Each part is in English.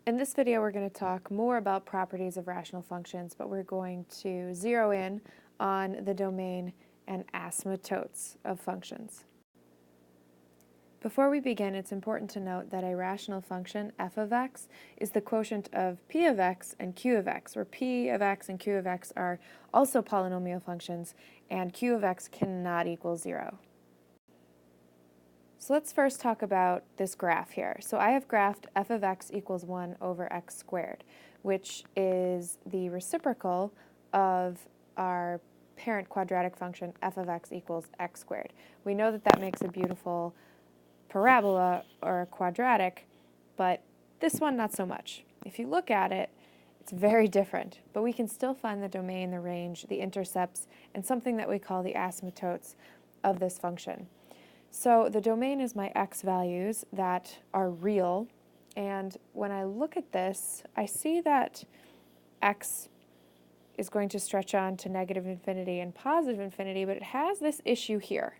In this video, we're going to talk more about properties of rational functions, but we're going to zero in on the domain and asymptotes of functions. Before we begin, it's important to note that a rational function, f of x, is the quotient of p of x and q of x, where p of x and q of x are also polynomial functions, and q of x cannot equal 0. So let's first talk about this graph here. So I have graphed f of x equals 1 over x squared, which is the reciprocal of our parent quadratic function f of x equals x squared. We know that that makes a beautiful parabola or a quadratic, but this one not so much. If you look at it, it's very different, but we can still find the domain, the range, the intercepts, and something that we call the asymptotes of this function. So the domain is my x values that are real, and when I look at this, I see that x is going to stretch on to negative infinity and positive infinity, but it has this issue here,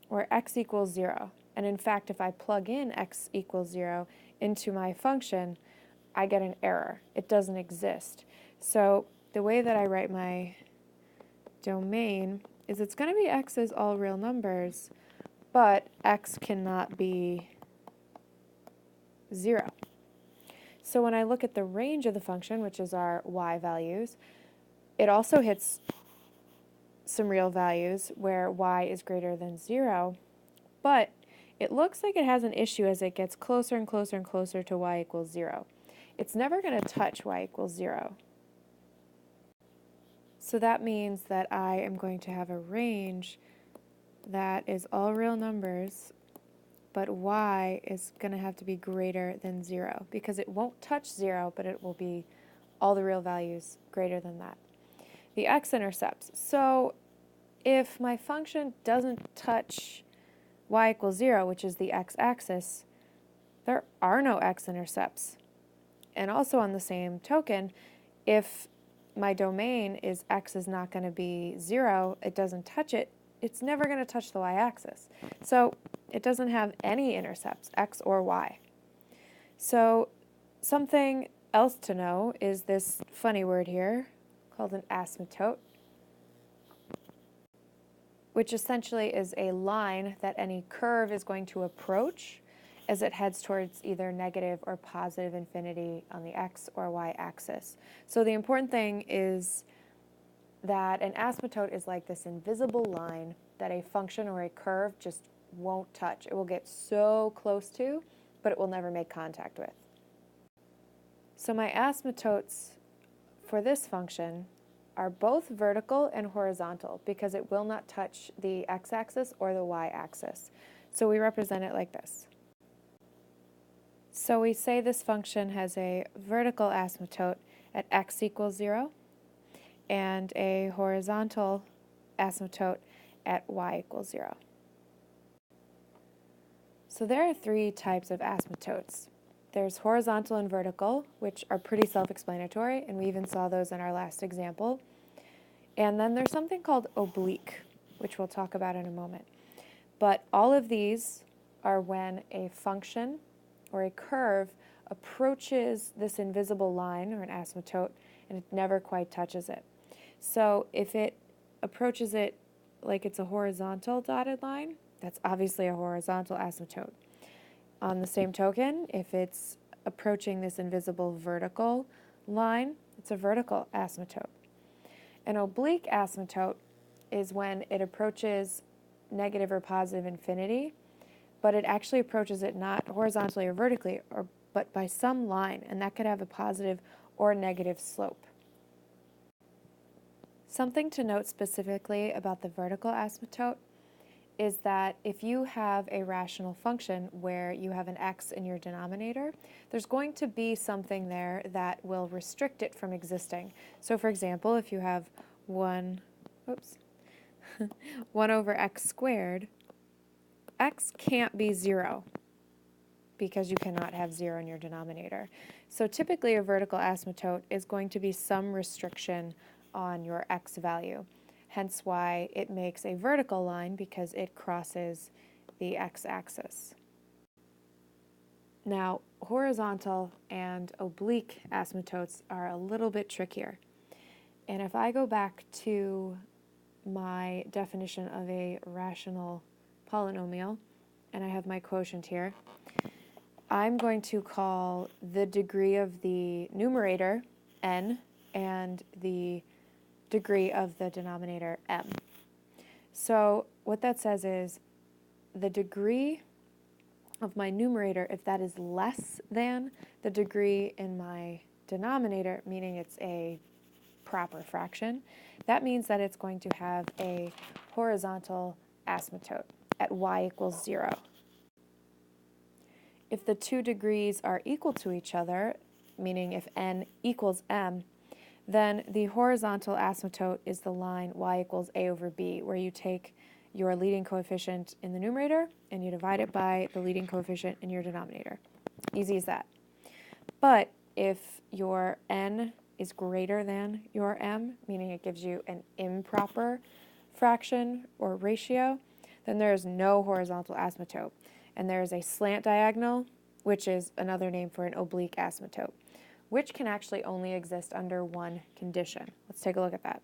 where x equals 0. And in fact, if I plug in x equals 0 into my function, I get an error. It doesn't exist. So the way that I write my domain is it's going to be x as all real numbers, but x cannot be 0. So when I look at the range of the function, which is our y values, it also hits some real values where y is greater than 0, but it looks like it has an issue as it gets closer and closer and closer to y equals 0. It's never going to touch y equals 0. So that means that I am going to have a range that is all real numbers, but y is going to have to be greater than 0 because it won't touch 0, but it will be all the real values greater than that. The x-intercepts. So if my function doesn't touch y equals 0, which is the x-axis, there are no x-intercepts. And also on the same token, if my domain is x is not going to be 0, it doesn't touch it, it's never going to touch the y-axis. So it doesn't have any intercepts, x or y. So something else to know is this funny word here called an asymptote, which essentially is a line that any curve is going to approach as it heads towards either negative or positive infinity on the x or y axis. So the important thing is that an asymptote is like this invisible line that a function or a curve just won't touch. It will get so close to, but it will never make contact with. So my asymptotes for this function are both vertical and horizontal because it will not touch the x-axis or the y-axis. So we represent it like this. So we say this function has a vertical asymptote at x equals 0 and a horizontal asymptote at y equals 0. So there are three types of asymptotes. There's horizontal and vertical, which are pretty self-explanatory, and we even saw those in our last example. And then there's something called oblique, which we'll talk about in a moment. But all of these are when a function or a curve approaches this invisible line or an asymptote and it never quite touches it. So if it approaches it like it's a horizontal dotted line, that's obviously a horizontal asymptote. On the same token, if it's approaching this invisible vertical line, it's a vertical asymptote. An oblique asymptote is when it approaches negative or positive infinity, but it actually approaches it not horizontally or vertically, but by some line, and that could have a positive or negative slope. Something to note specifically about the vertical asymptote is that if you have a rational function where you have an x in your denominator, there's going to be something there that will restrict it from existing. So for example, if you have 1 over x squared, x can't be 0 because you cannot have 0 in your denominator. So typically a vertical asymptote is going to be some restriction on your x value. Hence why it makes a vertical line because it crosses the x-axis. Now, horizontal and oblique asymptotes are a little bit trickier. And if I go back to my definition of a rational polynomial, and I have my quotient here, I'm going to call the degree of the numerator n and the degree of the denominator m. So what that says is the degree of my numerator, if that is less than the degree in my denominator, meaning it's a proper fraction, that means that it's going to have a horizontal asymptote at y equals 0. If the two degrees are equal to each other, meaning if n equals m, then the horizontal asymptote is the line y equals a over b, where you take your leading coefficient in the numerator and you divide it by the leading coefficient in your denominator. Easy as that. But if your n is greater than your m, meaning it gives you an improper fraction or ratio, then there is no horizontal asymptote. And there is a slant diagonal, which is another name for an oblique asymptote, which can actually only exist under one condition. Let's take a look at that.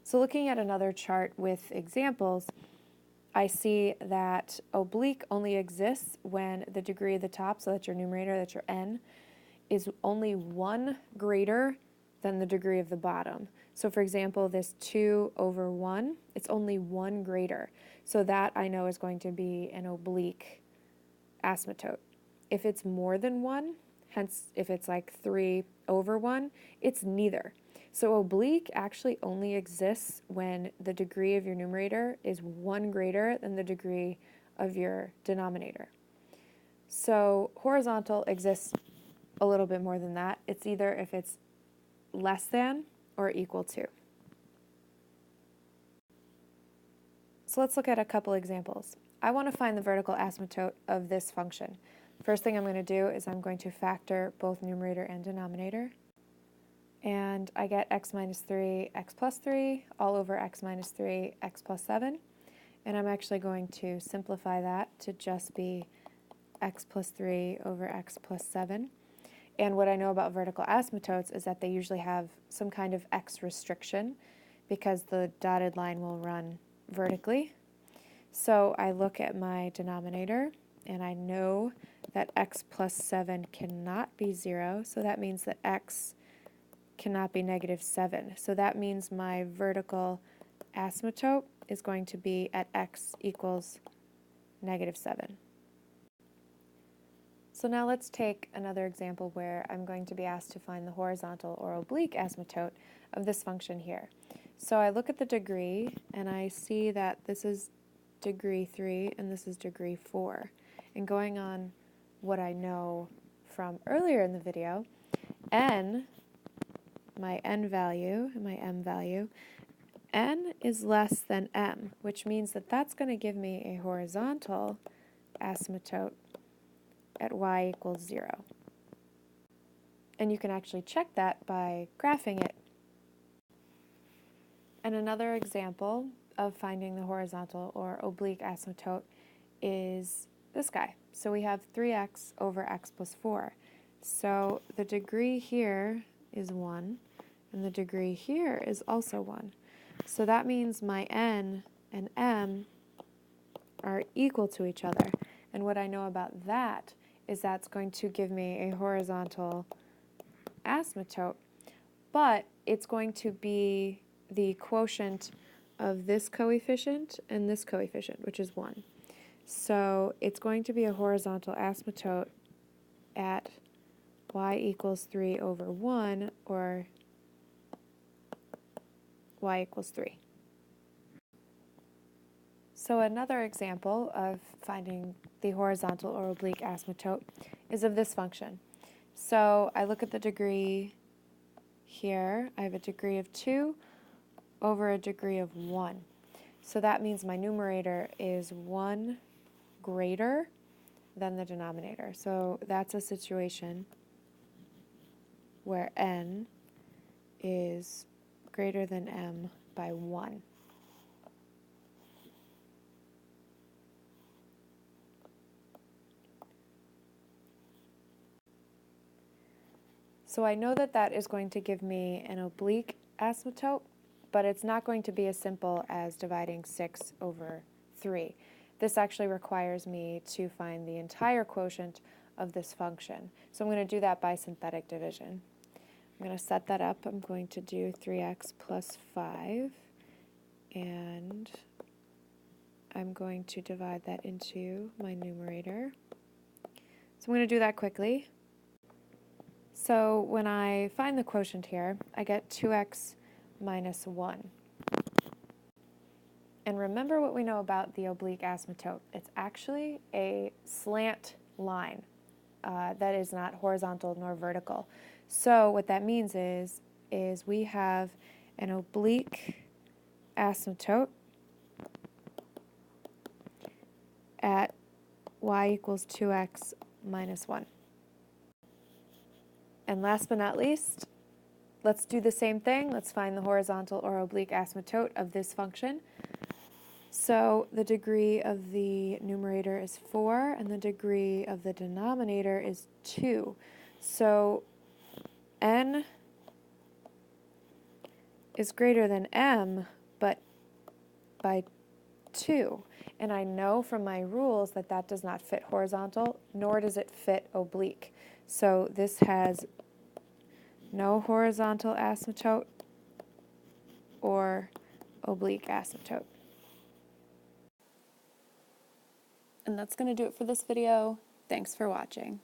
So looking at another chart with examples, I see that oblique only exists when the degree of the top, so that's your numerator, that's your n, is only 1 greater than the degree of the bottom. So for example, this 2 over 1, it's only 1 greater. So that I know is going to be an oblique asymptote. If it's more than 1, hence if it's like 3 over 1, it's neither. So oblique actually only exists when the degree of your numerator is 1 greater than the degree of your denominator. So horizontal exists a little bit more than that. It's either if it's less than or equal to. So let's look at a couple examples. I want to find the vertical asymptote of this function. First thing I'm going to do is I'm going to factor both numerator and denominator. And I get x minus 3, x plus 3, all over x minus 3, x plus 7. And I'm actually going to simplify that to just be x plus 3 over x plus 7. And what I know about vertical asymptotes is that they usually have some kind of x restriction because the dotted line will run vertically. So I look at my denominator and I know that x plus 7 cannot be 0, so that means that x cannot be negative 7. So that means my vertical asymptote is going to be at x equals negative 7. So now let's take another example where I'm going to be asked to find the horizontal or oblique asymptote of this function here. So I look at the degree and I see that this is degree 3 and this is degree 4. And going on what I know from earlier in the video, n, my n value and my m value, n is less than m, which means that that's going to give me a horizontal asymptote at y equals 0. And you can actually check that by graphing it. And another example of finding the horizontal or oblique asymptote is this guy. So we have 3x over x plus 4. So the degree here is 1, and the degree here is also 1. So that means my n and m are equal to each other. And what I know about that is that's going to give me a horizontal asymptote, but it's going to be the quotient of this coefficient and this coefficient, which is 1. So it's going to be a horizontal asymptote at y equals 3 over 1, or y equals 3. So another example of finding the horizontal or oblique asymptote is of this function. So I look at the degree here. I have a degree of 2 over a degree of 1. So that means my numerator is 1 greater than the denominator. So that's a situation where n is greater than m by 1. So I know that that is going to give me an oblique asymptote, but it's not going to be as simple as dividing 6 over 3. This actually requires me to find the entire quotient of this function. So I'm going to do that by synthetic division. I'm going to set that up. I'm going to do 3x plus 5, and I'm going to divide that into my numerator. So I'm going to do that quickly. So when I find the quotient here, I get 2x minus 1. And remember what we know about the oblique asymptote. It's actually a slant line that is not horizontal nor vertical. So what that means is we have an oblique asymptote at y equals 2x minus 1. And last but not least, let's do the same thing. Let's find the horizontal or oblique asymptote of this function. So the degree of the numerator is 4, and the degree of the denominator is 2. So n is greater than m, but by 2. And I know from my rules that that does not fit horizontal, nor does it fit oblique. So this has no horizontal asymptote or oblique asymptote. And that's going to do it for this video. Thanks for watching.